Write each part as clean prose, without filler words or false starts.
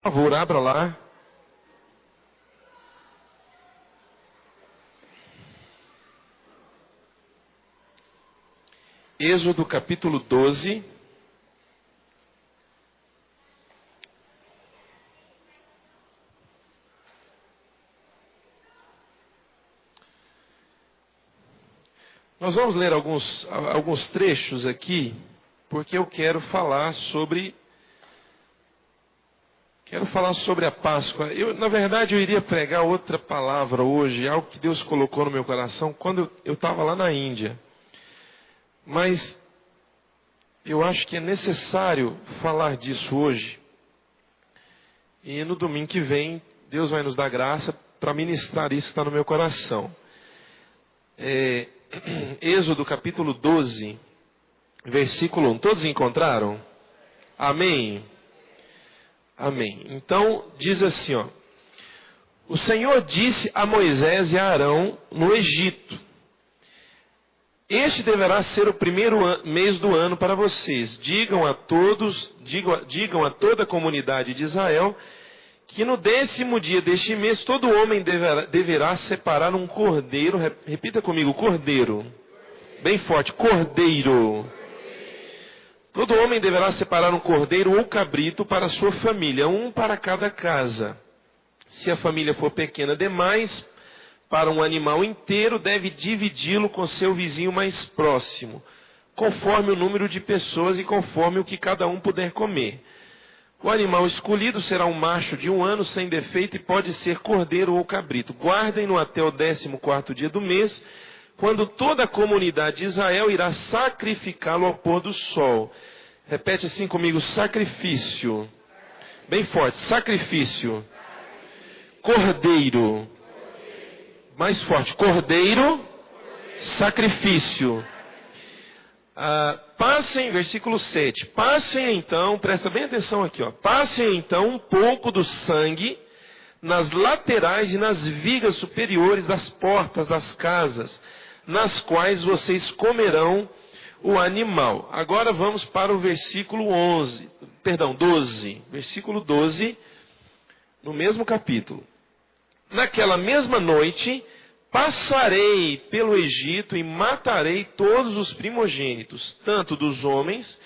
Por favor, abra lá. Êxodo capítulo 12. Nós vamos ler alguns trechos aqui, porque eu quero falar sobre a Páscoa. Na verdade, eu iria pregar outra palavra hoje, algo que Deus colocou no meu coração quando eu estava lá na Índia. Mas eu acho que é necessário falar disso hoje. E no domingo que vem, Deus vai nos dar graça para ministrar isso que está no meu coração. Êxodo capítulo 12, versículo 1. Todos encontraram? Amém? Amém. Então, diz assim, ó. O Senhor disse a Moisés e a Arão no Egito: Este deverá ser o primeiro mês do ano para vocês. Digam a toda a comunidade de Israel que no 10º dia deste mês todo homem deverá separar um cordeiro. Repita comigo, cordeiro. Bem forte, cordeiro. Todo homem deverá separar um cordeiro ou cabrito para a sua família, um para cada casa. Se a família for pequena demais para um animal inteiro, deve dividi-lo com seu vizinho mais próximo, conforme o número de pessoas e conforme o que cada um puder comer. O animal escolhido será um macho de 1 ano sem defeito e pode ser cordeiro ou cabrito. Guardem-no até o 14º dia do mês, quando toda a comunidade de Israel irá sacrificá-lo ao pôr do sol. Repete assim comigo, sacrifício. Bem forte, sacrifício. Cordeiro. Mais forte, cordeiro, sacrifício. Passem, versículo 7, passem então, presta bem atenção aqui, ó. Passem então um pouco do sangue nas laterais e nas vigas superiores das portas das casas, nas quais vocês comerão o animal. Agora vamos para o versículo 12, versículo 12, no mesmo capítulo. Naquela mesma noite, passarei pelo Egito e matarei todos os primogênitos, tanto dos homens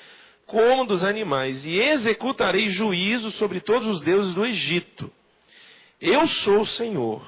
como dos animais, e executarei juízo sobre todos os deuses do Egito. Eu sou o Senhor.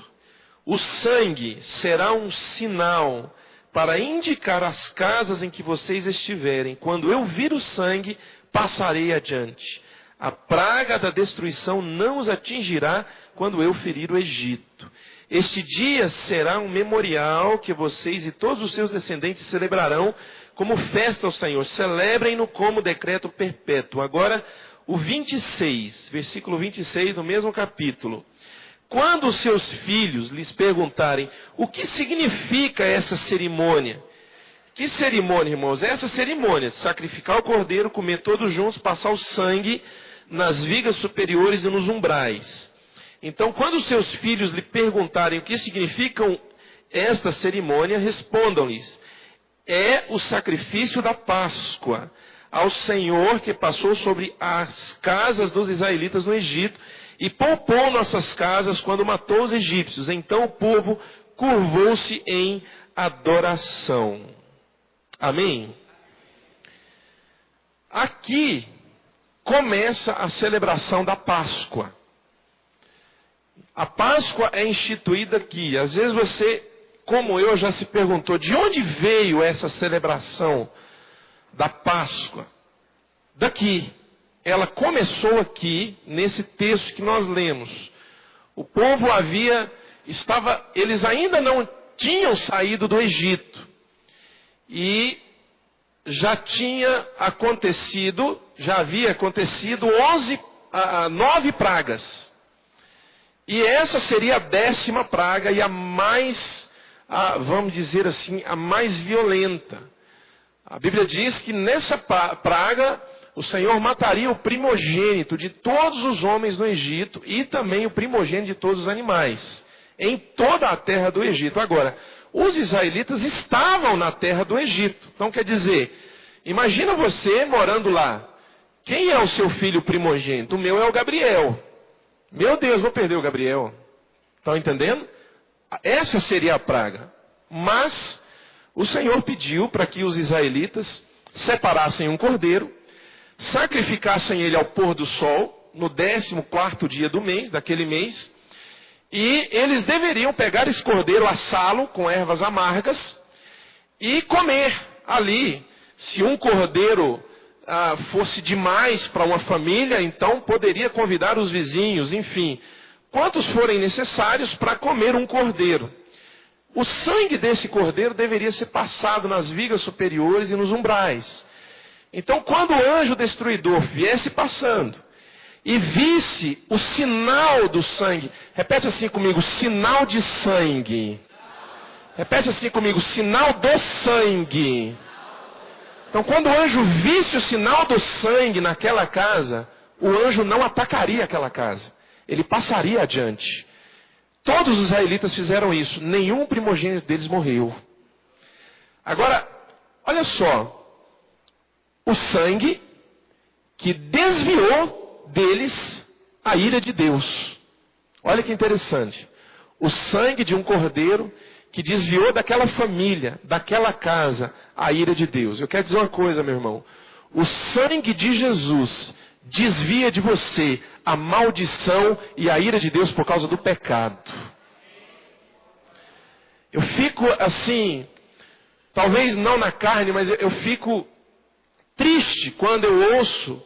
O sangue será um sinal para indicar as casas em que vocês estiverem. Quando eu vir o sangue, passarei adiante. A praga da destruição não os atingirá quando eu ferir o Egito. Este dia será um memorial que vocês e todos os seus descendentes celebrarão como festa ao Senhor. Celebrem-no como decreto perpétuo. Agora, o 26, versículo 26 do mesmo capítulo. Quando os seus filhos lhes perguntarem o que significa essa cerimônia. Que cerimônia, irmãos? Essa cerimônia de sacrificar o cordeiro, comer todos juntos, passar o sangue nas vigas superiores e nos umbrais. Então, quando os seus filhos lhe perguntarem o que significam esta cerimônia, respondam-lhes: é o sacrifício da Páscoa ao Senhor que passou sobre as casas dos israelitas no Egito e poupou nossas casas quando matou os egípcios. Então o povo curvou-se em adoração. Amém? Aqui começa a celebração da Páscoa. A Páscoa é instituída aqui. Às vezes você, como eu, já se perguntou, de onde veio essa celebração da Páscoa? Daqui. Ela começou aqui, nesse texto que nós lemos. O povo eles ainda não tinham saído do Egito. E já havia acontecido 9 pragas. E essa seria a 10ª praga e a mais, vamos dizer assim, a mais violenta. A Bíblia diz que nessa praga o Senhor mataria o primogênito de todos os homens no Egito e também o primogênito de todos os animais, em toda a terra do Egito. Agora, os israelitas estavam na terra do Egito. Então quer dizer, imagina você morando lá. Quem é o seu filho primogênito? O meu é o Gabriel. Meu Deus, vou perder o Gabriel. Estão entendendo? Essa seria a praga. Mas o Senhor pediu para que os israelitas separassem um cordeiro, sacrificassem ele ao pôr do sol, no 14º dia do mês, daquele mês, e eles deveriam pegar esse cordeiro, assá-lo com ervas amargas e comer ali. Se um cordeiro fosse demais para uma família, então poderia convidar os vizinhos, enfim, quantos forem necessários para comer um cordeiro. O sangue desse cordeiro deveria ser passado nas vigas superiores e nos umbrais. Então, quando o anjo destruidor viesse passando e visse o sinal do sangue, repete assim comigo, sinal de sangue. Repete assim comigo, sinal do sangue. Então, quando o anjo visse o sinal do sangue naquela casa, o anjo não atacaria aquela casa. Ele passaria adiante. Todos os israelitas fizeram isso. Nenhum primogênito deles morreu. Agora, olha só. O sangue que desviou deles a ira de Deus. Olha que interessante. O sangue de um cordeiro que desviou daquela família, daquela casa, a ira de Deus. Eu quero dizer uma coisa, meu irmão. O sangue de Jesus desvia de você a maldição e a ira de Deus por causa do pecado. Eu fico assim, talvez não na carne, mas eu fico triste quando eu ouço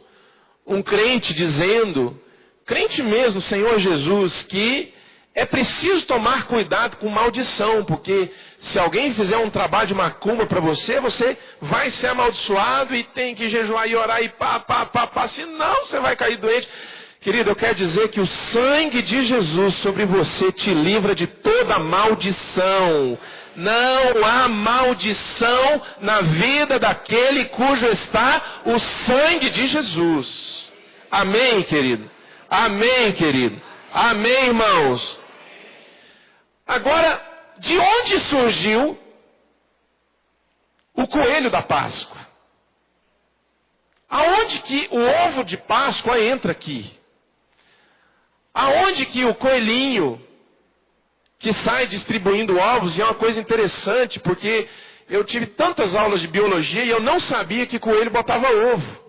um crente dizendo, crente mesmo, Senhor Jesus, que é preciso tomar cuidado com maldição, porque se alguém fizer um trabalho de macumba para você, você vai ser amaldiçoado e tem que jejuar e orar e pá, senão você vai cair doente. Querido, eu quero dizer que o sangue de Jesus sobre você te livra de toda maldição. Não há maldição na vida daquele cujo está o sangue de Jesus. Amém, querido? Amém, querido? Amém, irmãos? Agora, de onde surgiu o coelho da Páscoa? Aonde que o ovo de Páscoa entra aqui? Aonde que o coelhinho que sai distribuindo ovos, e é uma coisa interessante, porque eu tive tantas aulas de biologia e eu não sabia que coelho botava ovo.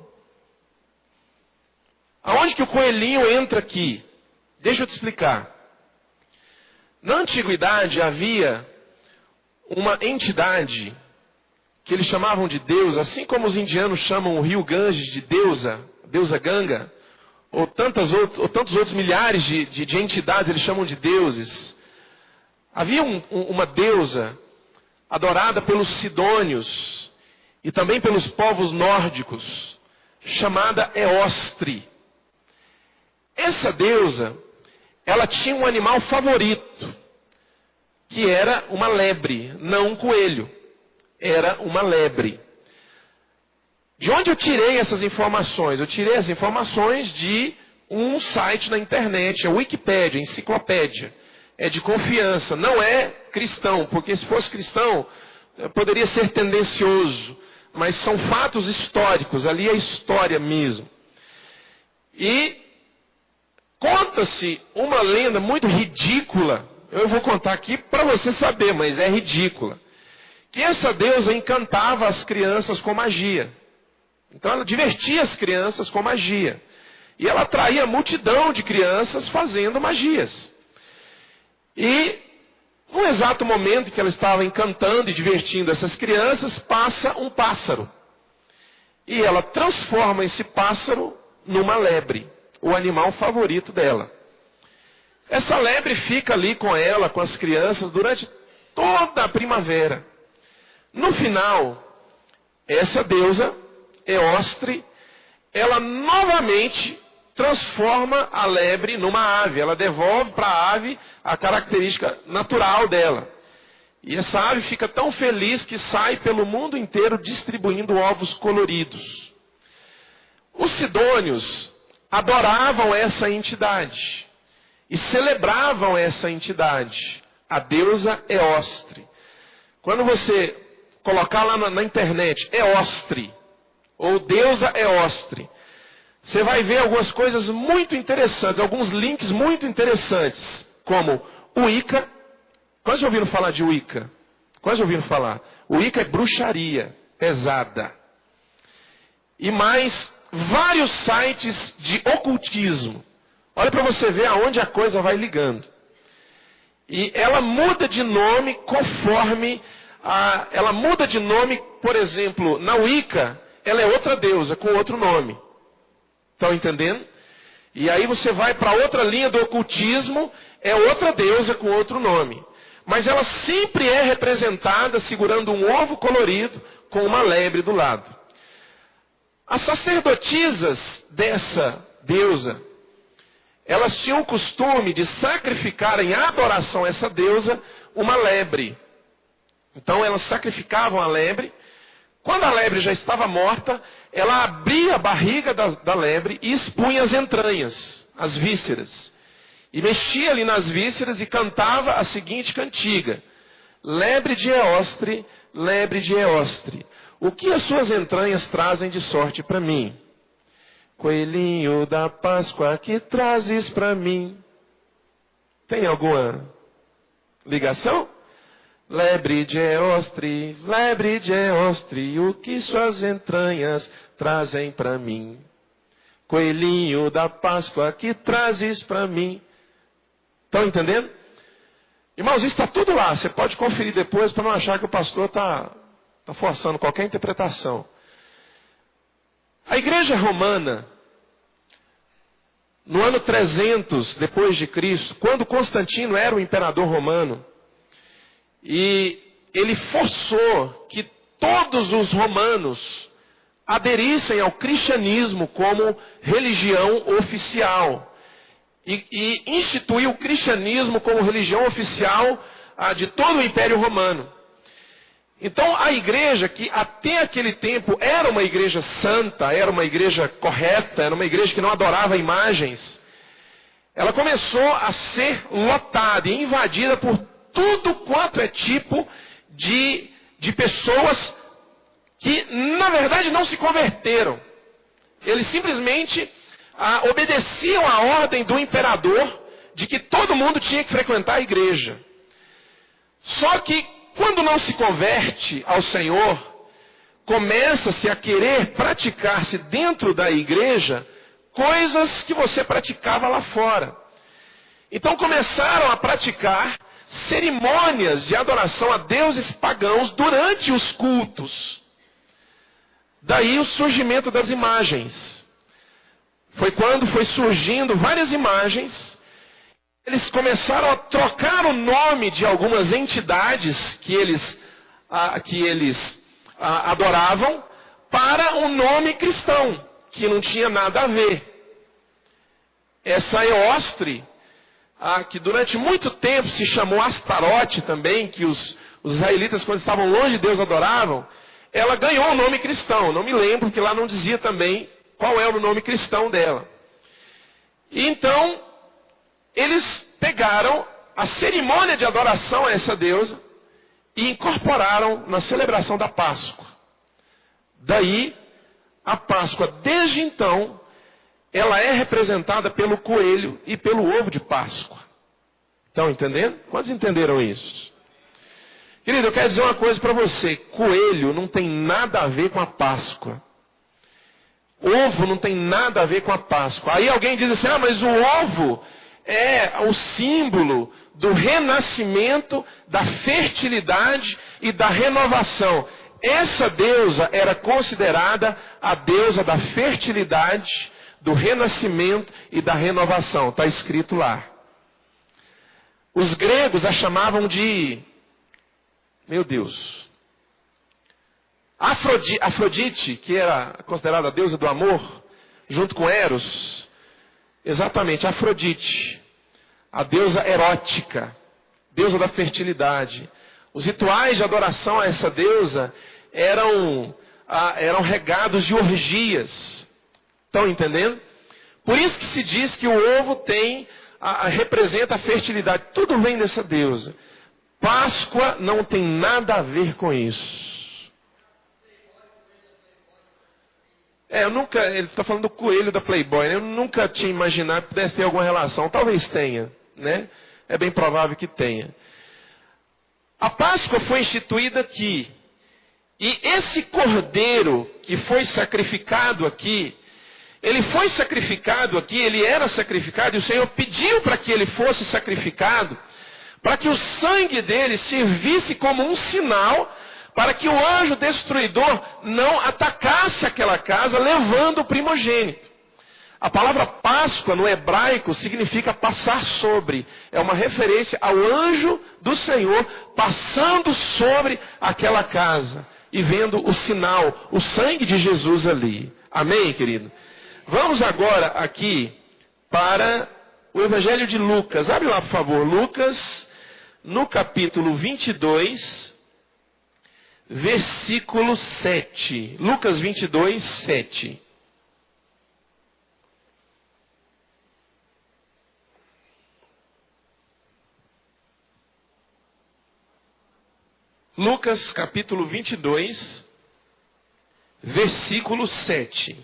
Aonde que o coelhinho entra aqui? Deixa eu te explicar. Na antiguidade havia uma entidade que eles chamavam de Deus, assim como os indianos chamam o rio Ganges de deusa Ganga, ou tantos outros milhares de entidades eles chamam de deuses. Havia uma deusa adorada pelos sidônios e também pelos povos nórdicos, chamada Eostre. Essa deusa, ela tinha um animal favorito, que era uma lebre, não um coelho. Era uma lebre. De onde eu tirei essas informações? Eu tirei as informações de um site na internet, a Wikipédia, a enciclopédia. É de confiança, não é cristão, porque se fosse cristão, poderia ser tendencioso. Mas são fatos históricos, ali é história mesmo. E conta-se uma lenda muito ridícula, eu vou contar aqui para você saber, mas é ridícula. Que essa deusa encantava as crianças com magia. Então ela divertia as crianças com magia. E ela atraía multidão de crianças fazendo magias. E no exato momento que ela estava encantando e divertindo essas crianças, passa um pássaro. E ela transforma esse pássaro numa lebre, o animal favorito dela. Essa lebre fica ali com ela, com as crianças, durante toda a primavera. No final, essa deusa, Eostre, ela novamente transforma a lebre numa ave. Ela devolve para a ave a característica natural dela. E essa ave fica tão feliz que sai pelo mundo inteiro distribuindo ovos coloridos. Os sidônios adoravam essa entidade e celebravam essa entidade, a deusa Eostre. Quando você colocar lá na internet, Eostre, ou deusa Eostre, você vai ver algumas coisas muito interessantes, alguns links muito interessantes, como o Wicca. Quase já ouviram falar de Wicca? Quase já ouviram falar? O Wicca é bruxaria pesada. E mais vários sites de ocultismo. Olha para você ver aonde a coisa vai ligando. E ela muda de nome conforme... ela muda de nome, por exemplo, na Wicca, ela é outra deusa com outro nome. Estão entendendo? E aí você vai para outra linha do ocultismo, é outra deusa com outro nome. Mas ela sempre é representada segurando um ovo colorido com uma lebre do lado. As sacerdotisas dessa deusa, elas tinham o costume de sacrificar em adoração a essa deusa uma lebre. Então elas sacrificavam a lebre. Quando a lebre já estava morta, ela abria a barriga da lebre e expunha as entranhas, as vísceras. E mexia ali nas vísceras e cantava a seguinte cantiga: lebre de Eostre, o que as suas entranhas trazem de sorte para mim? Coelhinho da Páscoa, que trazes para mim? Tem alguma ligação? Lebre de Eostre, o que suas entranhas trazem para mim? Coelhinho da Páscoa, que trazes para mim? Estão entendendo? Irmãos, isso está tudo lá. Você pode conferir depois para não achar que o pastor está forçando qualquer interpretação. A igreja romana, no ano 300 depois de Cristo, quando Constantino era o imperador romano, e ele forçou que todos os romanos aderissem ao cristianismo como religião oficial. E instituiu o cristianismo como religião oficial de todo o Império Romano. Então a igreja, que até aquele tempo era uma igreja santa, era uma igreja correta, era uma igreja que não adorava imagens, ela começou a ser lotada e invadida por tudo quanto é tipo de pessoas que na verdade não se converteram. Eles simplesmente obedeciam à ordem do imperador de que todo mundo tinha que frequentar a igreja. Só que quando não se converte ao Senhor, começa-se a querer praticar-se dentro da igreja coisas que você praticava lá fora. Então começaram a praticar cerimônias de adoração a deuses pagãos durante os cultos. Daí o surgimento das imagens. Foi quando foi surgindo várias imagens, eles começaram a trocar o nome de algumas entidades que eles adoravam para um nome cristão, que não tinha nada a ver. Essa Eostre, que durante muito tempo se chamou Astarote também, que os israelitas, quando estavam longe de Deus, adoravam, ela ganhou o nome cristão. Não me lembro, que lá não dizia também qual era o nome cristão dela. E então, eles pegaram a cerimônia de adoração a essa deusa e incorporaram na celebração da Páscoa. Daí, a Páscoa, desde então, ela é representada pelo coelho e pelo ovo de Páscoa. Estão entendendo? Quantos entenderam isso? Querido, eu quero dizer uma coisa para você. Coelho não tem nada a ver com a Páscoa. Ovo não tem nada a ver com a Páscoa. Aí alguém diz assim, mas o ovo é o símbolo do renascimento, da fertilidade e da renovação. Essa deusa era considerada a deusa da fertilidade, do renascimento e da renovação. Está escrito lá. Os gregos a chamavam de... Meu Deus... Afrodite, que era considerada a deusa do amor, junto com Eros. Exatamente, Afrodite. A deusa erótica, deusa da fertilidade. Os rituais de adoração a essa deusa eram regados de orgias. Estão entendendo? Por isso que se diz que o ovo representa a fertilidade. Tudo vem dessa deusa. Páscoa não tem nada a ver com isso. Ele está falando do coelho da Playboy, né? Eu nunca tinha imaginado que pudesse ter alguma relação. Talvez tenha, né? É bem provável que tenha. A Páscoa foi instituída aqui. E esse cordeiro que foi sacrificado aqui, ele foi sacrificado aqui, ele era sacrificado, e o Senhor pediu para que ele fosse sacrificado, para que o sangue dele servisse como um sinal, para que o anjo destruidor não atacasse aquela casa, levando o primogênito. A palavra Páscoa no hebraico significa passar sobre. É uma referência ao anjo do Senhor passando sobre aquela casa e vendo o sinal, o sangue de Jesus ali. Amém, querido? Vamos agora aqui para o Evangelho de Lucas. Abre lá, por favor. Lucas, no capítulo 22, versículo 7. Lucas 22, 7. Lucas capítulo 22, versículo 7.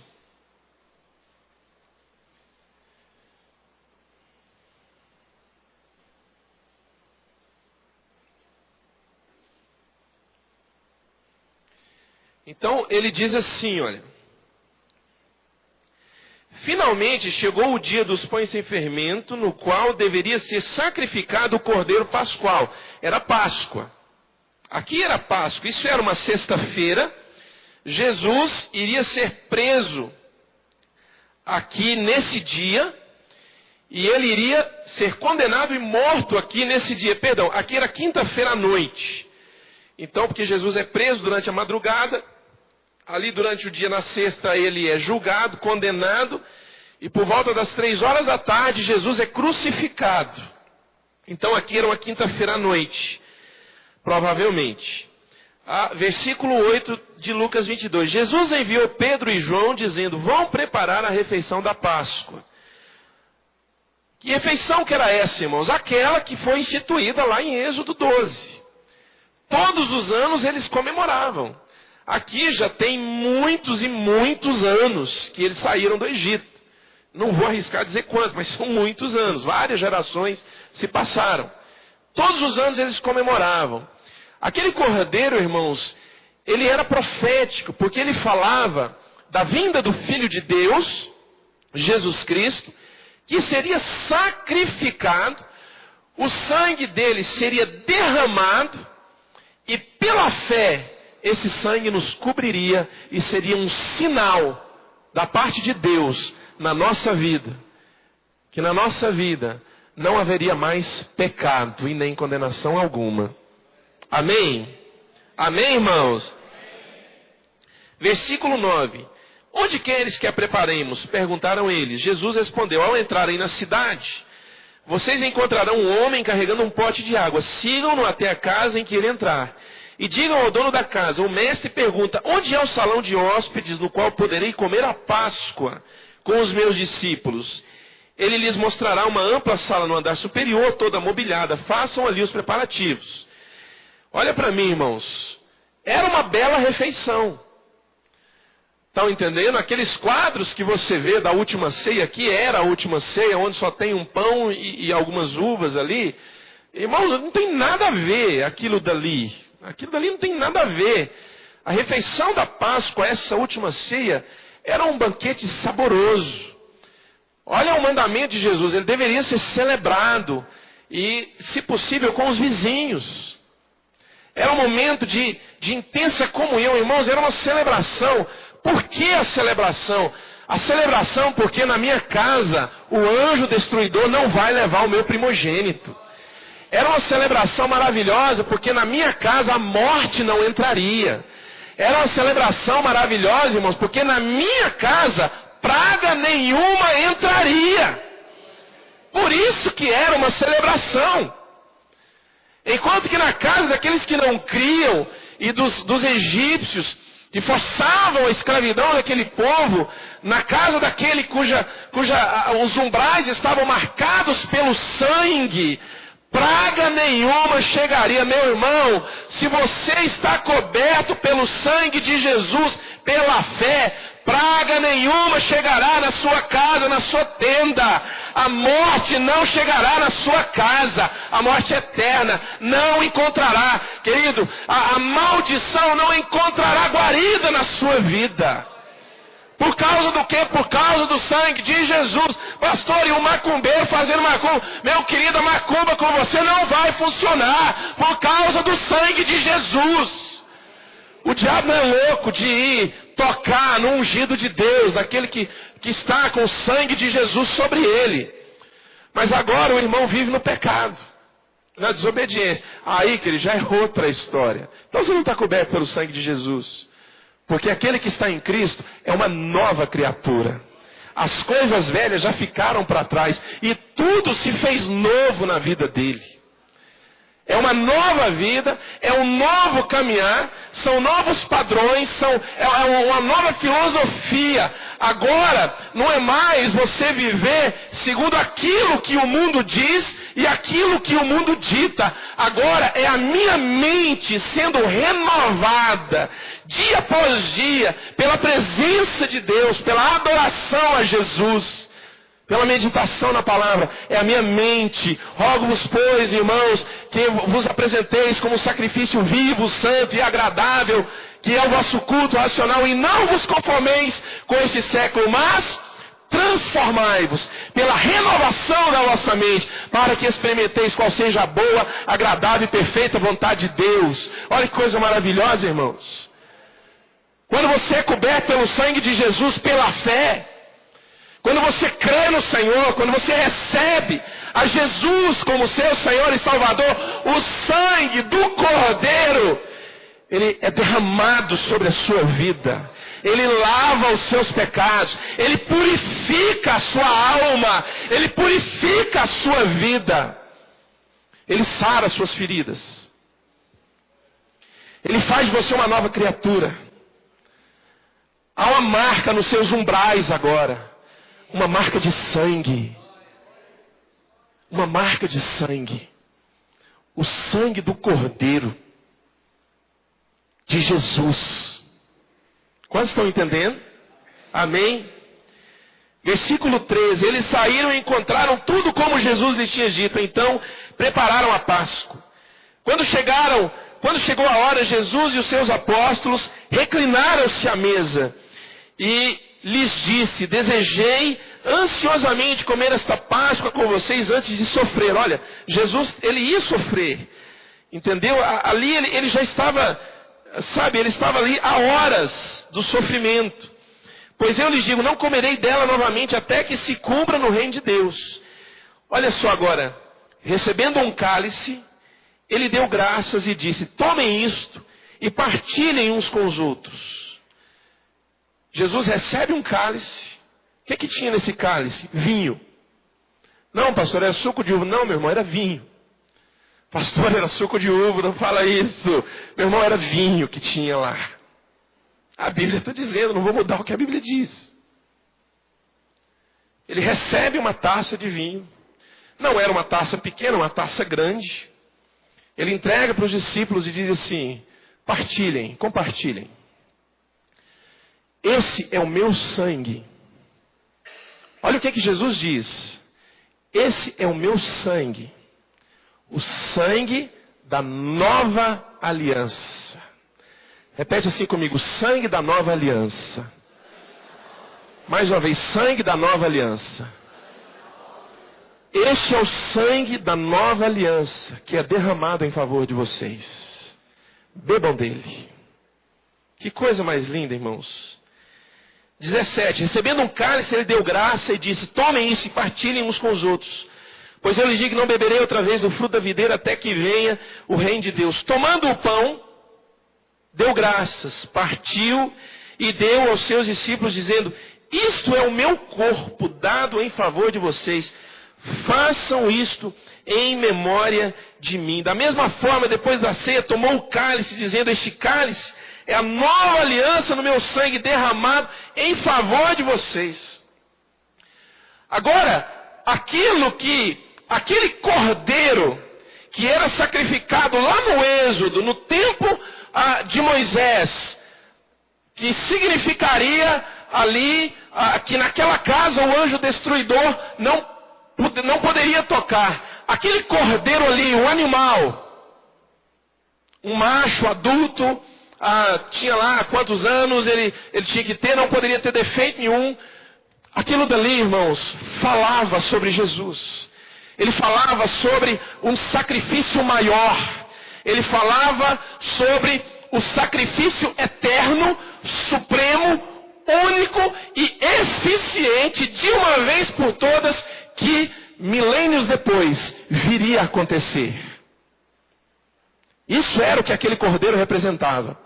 Então ele diz assim, olha: finalmente chegou o dia dos pães sem fermento, no qual deveria ser sacrificado o cordeiro pascual. Era Páscoa. Aqui era Páscoa, isso era uma sexta-feira. Jesus iria ser preso aqui nesse dia, e ele iria ser condenado e morto aqui nesse dia. Perdão, aqui era quinta-feira à noite. Então, porque Jesus é preso durante a madrugada, ali durante o dia na sexta ele é julgado, condenado, e por volta das 3 horas da tarde Jesus é crucificado. Então aqui era uma quinta-feira à noite. Provavelmente. Versículo 8 de Lucas 22. Jesus enviou Pedro e João dizendo: vão preparar a refeição da Páscoa. Que refeição que era essa, irmãos? Aquela que foi instituída lá em Êxodo 12. Todos os anos eles comemoravam. Aqui já tem muitos e muitos anos que eles saíram do Egito. Não vou arriscar dizer quantos, mas são muitos anos. Várias gerações se passaram. Todos os anos eles comemoravam. Aquele cordeiro, irmãos, ele era profético, porque ele falava da vinda do Filho de Deus, Jesus Cristo, que seria sacrificado, o sangue dele seria derramado, e pela fé, esse sangue nos cobriria e seria um sinal da parte de Deus na nossa vida, que na nossa vida não haveria mais pecado e nem condenação alguma. Amém? Amém, irmãos? Versículo 9. Onde queres que a preparemos? Perguntaram eles. Jesus respondeu: ao entrarem na cidade, vocês encontrarão um homem carregando um pote de água. Sigam-no até a casa em que ele entrar. E digam ao dono da casa: o mestre pergunta, onde é o salão de hóspedes no qual poderei comer a Páscoa com os meus discípulos? Ele lhes mostrará uma ampla sala no andar superior, toda mobiliada. Façam ali os preparativos. Olha para mim, irmãos. Era uma bela refeição. Estão entendendo? Aqueles quadros que você vê da última ceia aqui, era a última ceia, onde só tem um pão e algumas uvas ali. Irmão, não tem nada a ver aquilo dali. Aquilo dali não tem nada a ver. A refeição da Páscoa, essa última ceia, era um banquete saboroso. Olha o mandamento de Jesus, ele deveria ser celebrado, e, se possível, com os vizinhos. Era um momento de intensa comunhão, irmãos, era uma celebração. Por que a celebração? A celebração porque na minha casa o anjo destruidor não vai levar o meu primogênito. Era uma celebração maravilhosa porque na minha casa a morte não entraria. Era uma celebração maravilhosa, irmãos, porque na minha casa praga nenhuma entraria. Por isso que era uma celebração. Enquanto que na casa daqueles que não criam e dos egípcios que forçavam a escravidão daquele povo, na casa daquele cuja os umbrais estavam marcados pelo sangue, praga nenhuma chegaria. Meu irmão, se você está coberto pelo sangue de Jesus, pela fé, praga nenhuma chegará na sua casa, na sua tenda. A morte não chegará na sua casa. A morte eterna não encontrará. Querido, a maldição não encontrará guarida na sua vida. Por causa do quê? Por causa do sangue de Jesus. Pastor, e o macumbeiro fazendo macumba? Meu querido, a macumba com você não vai funcionar. Por causa do sangue de Jesus. O diabo não é louco de ir tocar no ungido de Deus, daquele que está com o sangue de Jesus sobre ele. Mas agora o irmão vive no pecado, na desobediência. Aí, querido, já é outra história. Então você não está coberto pelo sangue de Jesus. Porque aquele que está em Cristo é uma nova criatura. As coisas velhas já ficaram para trás e tudo se fez novo na vida dele. É uma nova vida, é um novo caminhar, são novos padrões, é uma nova filosofia. Agora, não é mais você viver segundo aquilo que o mundo diz e aquilo que o mundo dita. Agora é a minha mente sendo renovada, dia após dia, pela presença de Deus, pela adoração a Jesus. Pela meditação na palavra, é a minha mente. Rogo-vos, pois, irmãos, que vos apresenteis como sacrifício vivo, santo e agradável, que é o vosso culto racional, e não vos conformeis com este século, mas transformai-vos pela renovação da vossa mente, para que experimenteis qual seja a boa, agradável e perfeita vontade de Deus. Olha que coisa maravilhosa, irmãos. Quando você é coberto pelo sangue de Jesus, pela fé, quando você crê no Senhor, quando você recebe a Jesus como seu Senhor e Salvador, o sangue do Cordeiro, ele é derramado sobre a sua vida. Ele lava os seus pecados. Ele purifica a sua alma. Ele purifica a sua vida. Ele sara as suas feridas. Ele faz de você uma nova criatura. Há uma marca nos seus umbrais agora. Uma marca de sangue. Uma marca de sangue. O sangue do Cordeiro. De Jesus. Quantos estão entendendo? Amém? Versículo 13. Eles saíram e encontraram tudo como Jesus lhes tinha dito. Então prepararam a Páscoa. Quando chegou a hora, Jesus e os seus apóstolos reclinaram-se à mesa. E lhes disse: desejei ansiosamente comer esta Páscoa com vocês antes de sofrer. Olha, Jesus, ele ia sofrer. Entendeu? Ali ele já estava, ele estava ali há horas do sofrimento. Pois eu lhes digo, não comerei dela novamente até que se cumpra no reino de Deus. Olha só agora, recebendo um cálice, ele deu graças e disse: tomem isto e partilhem uns com os outros. Jesus recebe um cálice. O que tinha nesse cálice? Vinho. Não, pastor, era suco de uva. Não, meu irmão, era vinho. Pastor, era suco de uva, não fala isso. Meu irmão, era vinho que tinha lá. A Bíblia está dizendo, não vou mudar o que a Bíblia diz. Ele recebe uma taça de vinho. Não era uma taça pequena, uma taça grande. Ele entrega para os discípulos e diz assim: partilhem, compartilhem. Esse é o meu sangue. Olha o que Jesus diz. Esse é o meu sangue. O sangue da nova aliança. Repete assim comigo: sangue da nova aliança. Mais uma vez, sangue da nova aliança. Este é o sangue da nova aliança, que é derramado em favor de vocês. Bebam dele. Que coisa mais linda, irmãos. 17. Recebendo um cálice, ele deu graça e disse: tomem isso e partilhem uns com os outros. Pois eu lhes digo que não beberei outra vez do fruto da videira até que venha o reino de Deus. Tomando o pão, deu graças, partiu e deu aos seus discípulos, dizendo: isto é o meu corpo dado em favor de vocês. Façam isto em memória de mim. Da mesma forma, depois da ceia, tomou o cálice, dizendo: este cálice é a nova aliança no meu sangue derramado em favor de vocês. Agora, aquele cordeiro que era sacrificado lá no Êxodo, no tempo de Moisés, que significaria ali que naquela casa o anjo destruidor não poderia tocar. Aquele cordeiro ali, um animal, um macho adulto, tinha lá quantos anos ele tinha que ter, não poderia ter defeito nenhum. Aquilo dali, irmãos, falava sobre Jesus. Ele falava sobre um sacrifício maior. Ele falava sobre o sacrifício eterno, supremo, único e eficiente, de uma vez por todas, que milênios depois viria a acontecer. Isso era o que aquele cordeiro representava.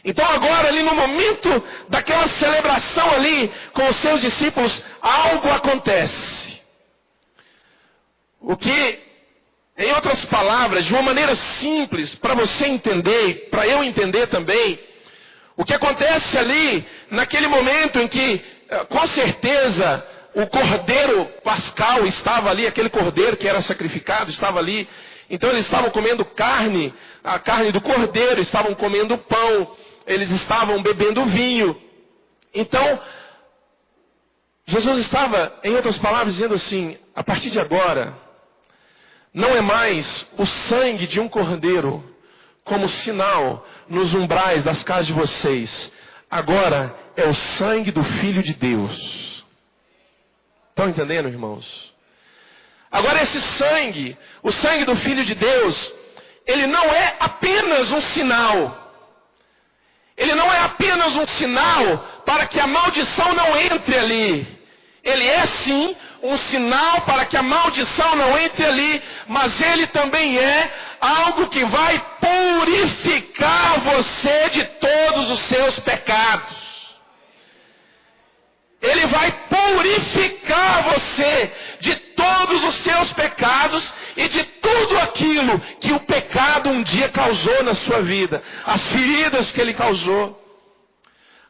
Então agora ali no momento daquela celebração ali com os seus discípulos, algo acontece. O que, em outras palavras, de uma maneira simples, para você entender, para eu entender também, o que acontece ali, naquele momento em que, com certeza, o cordeiro pascal estava ali, aquele cordeiro que era sacrificado estava ali. Então eles estavam comendo carne, a carne do cordeiro, estavam comendo pão, eles estavam bebendo vinho. Então, Jesus estava, em outras palavras, dizendo assim: a partir de agora, não é mais o sangue de um cordeiro como sinal nos umbrais das casas de vocês. Agora é o sangue do Filho de Deus. Estão entendendo, irmãos? Agora esse sangue, o sangue do Filho de Deus, ele não é apenas um sinal. Ele não é apenas um sinal para que a maldição não entre ali. Ele é sim um sinal para que a maldição não entre ali, mas ele também é algo que vai purificar você de todos os seus pecados. Ele vai purificar você de todos os seus pecados e de tudo aquilo que o pecado um dia causou na sua vida. As feridas que ele causou,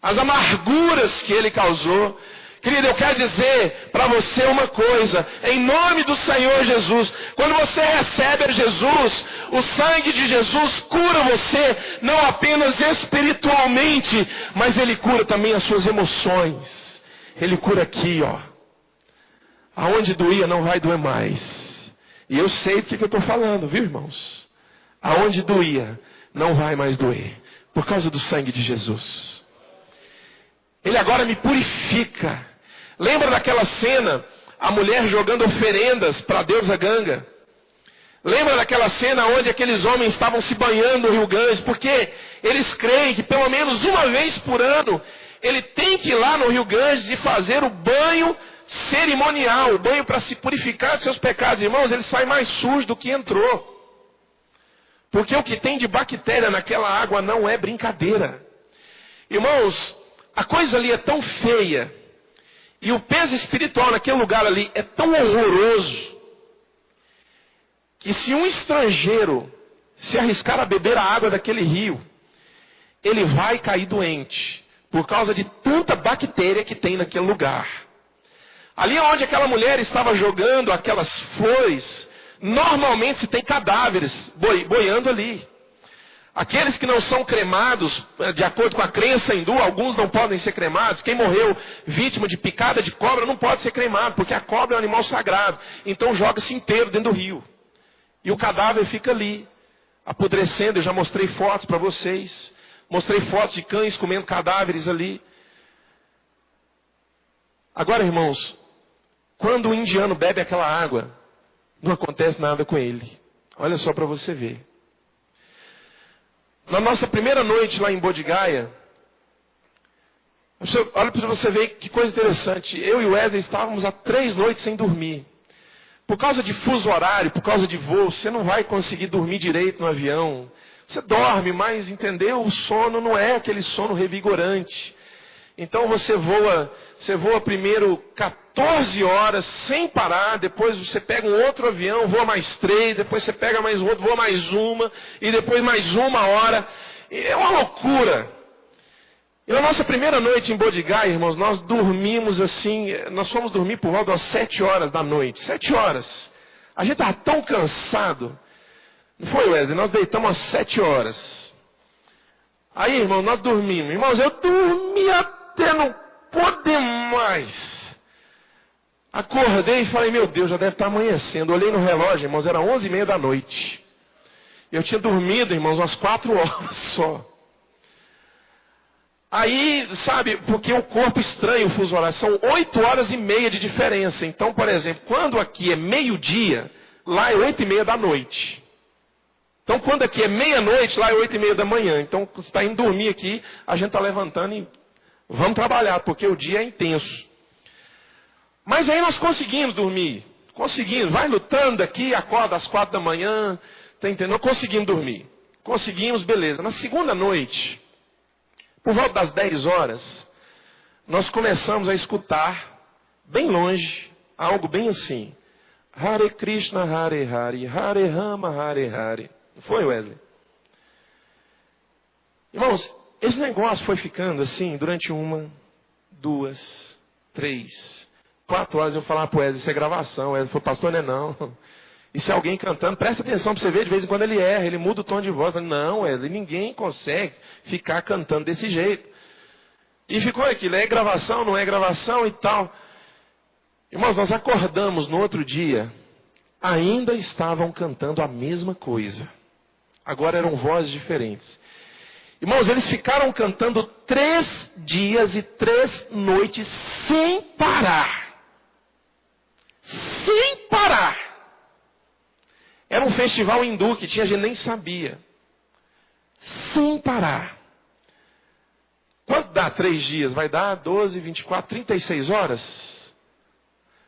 as amarguras que ele causou. Querido, eu quero dizer para você uma coisa, em nome do Senhor Jesus: quando você recebe a Jesus, o sangue de Jesus cura você, não apenas espiritualmente, mas ele cura também as suas emoções. Ele cura aqui, ó. Aonde doía não vai doer mais. E eu sei do que eu estou falando, viu, irmãos? Aonde doía não vai mais doer, por causa do sangue de Jesus. Ele agora me purifica. Lembra daquela cena, a mulher jogando oferendas para a deusa Ganga? Lembra daquela cena onde aqueles homens estavam se banhando no rio Ganges? Porque eles creem que pelo menos uma vez por ano ele tem que ir lá no rio Ganges e fazer o banho cerimonial, o banho para se purificar de seus pecados. Irmãos, ele sai mais sujo do que entrou. Porque o que tem de bactéria naquela água não é brincadeira. Irmãos, a coisa ali é tão feia, e o peso espiritual naquele lugar ali é tão horroroso, que se um estrangeiro se arriscar a beber a água daquele rio, ele vai cair doente, por causa de tanta bactéria que tem naquele lugar. Ali onde aquela mulher estava jogando aquelas flores, normalmente se tem cadáveres boiando ali. Aqueles que não são cremados, de acordo com a crença hindu, alguns não podem ser cremados. Quem morreu vítima de picada de cobra não pode ser cremado, porque a cobra é um animal sagrado. Então joga-se inteiro dentro do rio. E o cadáver fica ali, apodrecendo. Eu já mostrei fotos para vocês. Mostrei fotos de cães comendo cadáveres ali. Agora, irmãos, quando o indiano bebe aquela água, não acontece nada com ele. Olha só para você ver. Na nossa primeira noite lá em Bodh Gaya, olha para você ver que coisa interessante. Eu e o Wesley estávamos há 3 noites sem dormir. Por causa de fuso horário, por causa de voo, você não vai conseguir dormir direito no avião. Você dorme, mas entendeu? O sono não é aquele sono revigorante. Então você voa primeiro 14 horas sem parar, depois você pega um outro avião, voa mais 3, depois você pega mais outro, voa mais uma, e depois mais 1 hora. É uma loucura. E na nossa primeira noite em Bodh Gaya, irmãos, nós dormimos assim, nós fomos dormir por volta das 7 horas da noite. 7 horas. A gente estava tão cansado. Não foi, Wesley? Nós deitamos às 7 horas. Aí, irmão, nós dormimos. Irmãos, eu dormi até não poder mais. Acordei e falei, meu Deus, já deve estar amanhecendo. Olhei no relógio, irmãos, era 11h30 da noite. Eu tinha dormido, irmãos, umas 4 horas só. Aí, sabe, porque o corpo estranha o fuso horário. São 8h30 de diferença. Então, por exemplo, quando aqui é meio-dia, lá é 8h30 da noite. Então, quando aqui é meia-noite, lá é 8h30 da manhã. Então, você está indo dormir aqui, a gente está levantando e vamos trabalhar, porque o dia é intenso. Mas aí nós conseguimos dormir. Conseguimos. Vai lutando aqui, acorda às 4 da manhã. Tá entendendo? Não conseguimos dormir. Conseguimos, beleza. Na segunda noite, por volta das 10 horas, nós começamos a escutar, bem longe, algo bem assim. Hare Krishna, Hare Hare, Hare Rama, Hare Hare. Não foi, Wesley? Irmãos, esse negócio foi ficando assim durante 1, 2, 3, 4 horas. Eu falava para o Wesley, isso é gravação. O Wesley falou, pastor, não é não. Isso é alguém cantando. Presta atenção para você ver, de vez em quando ele erra, ele muda o tom de voz. Eu falei, não, Wesley, ninguém consegue ficar cantando desse jeito. E ficou aquilo, é gravação, não é gravação e tal. Irmãos, nós acordamos no outro dia, ainda estavam cantando a mesma coisa. Agora eram vozes diferentes. Irmãos, eles ficaram cantando 3 dias e 3 noites sem parar. Sem parar. Era um festival hindu que tinha gente nem sabia. Sem parar. Quanto dá 3 dias? Vai dar 12, 24, 36 horas?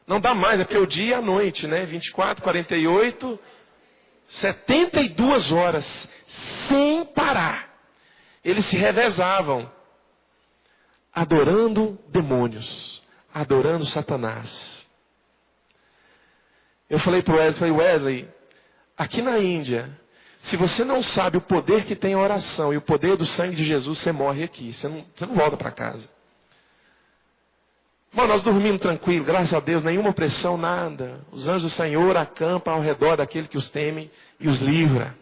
Não dá mais, é porque o dia e a noite, né? 24, 48, 72 horas. Sem parar. Eles se revezavam. Adorando demônios. Adorando Satanás. Eu falei para o Wesley, aqui na Índia, se você não sabe o poder que tem a oração e o poder do sangue de Jesus, você morre aqui. Você não volta para casa. Bom, nós dormimos tranquilo, graças a Deus, nenhuma pressão, nada. Os anjos do Senhor acampam ao redor daquele que os teme e os livra.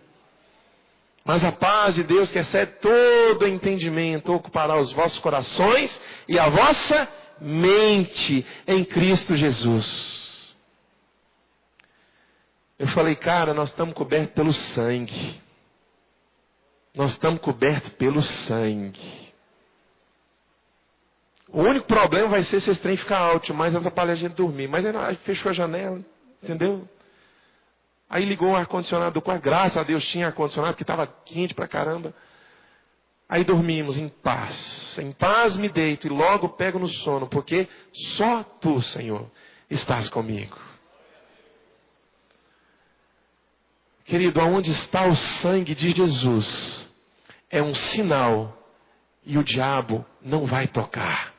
Mas a paz de Deus, que excede todo entendimento, ocupará os vossos corações e a vossa mente em Cristo Jesus. Eu falei, cara, nós estamos cobertos pelo sangue. Nós estamos cobertos pelo sangue. O único problema vai ser se esse trem ficar alto, mas atrapalha a gente dormir. Mas aí fechou a janela, entendeu? Aí ligou o ar-condicionado do quarto. Graças a Deus tinha ar-condicionado, porque estava quente pra caramba. Aí dormimos em paz. Em paz me deito e logo pego no sono, porque só tu, Senhor, estás comigo. Querido, aonde está o sangue de Jesus, é um sinal e o diabo não vai tocar.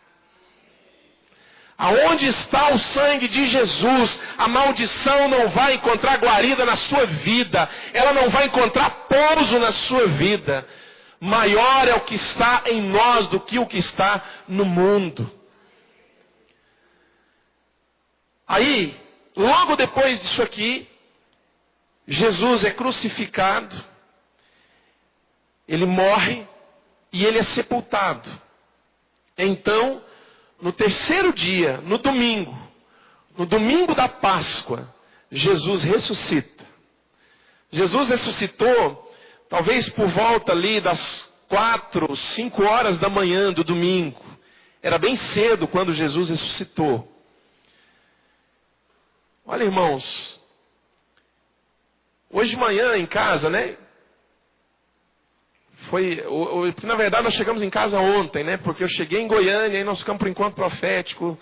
Aonde está o sangue de Jesus, a maldição não vai encontrar guarida na sua vida, ela não vai encontrar pouso na sua vida. Maior é o que está em nós do que o que está no mundo. Aí, logo depois disso aqui, Jesus é crucificado, ele morre e ele é sepultado. Então, no terceiro dia, no domingo da Páscoa, Jesus ressuscita. Jesus ressuscitou, talvez por volta ali das 4, 5 horas da manhã do domingo. Era bem cedo quando Jesus ressuscitou. Olha, irmãos, hoje de manhã em casa, né? Porque na verdade nós chegamos em casa ontem, né? Porque eu cheguei em Goiânia e nós ficamos para o encontro profético.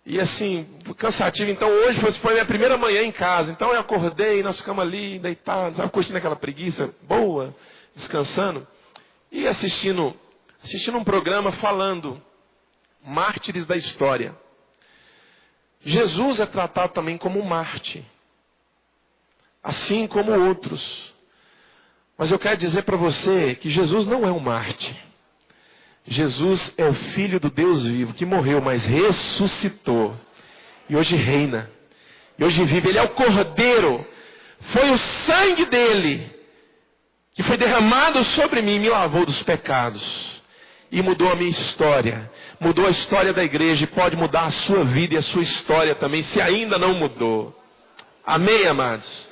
E assim, cansativo. Então hoje foi a minha primeira manhã em casa. Então eu acordei, nós ficamos ali deitados, curtindo aquela preguiça boa, descansando. E assistindo um programa falando mártires da história. Jesus é tratado também como um mártir. Assim como outros. Mas eu quero dizer para você que Jesus não é um mártir. Jesus é o Filho do Deus vivo, que morreu, mas ressuscitou. E hoje reina. E hoje vive. Ele é o Cordeiro. Foi o sangue dele que foi derramado sobre mim e me lavou dos pecados. E mudou a minha história. Mudou a história da igreja e pode mudar a sua vida e a sua história também, se ainda não mudou. Amém, amados?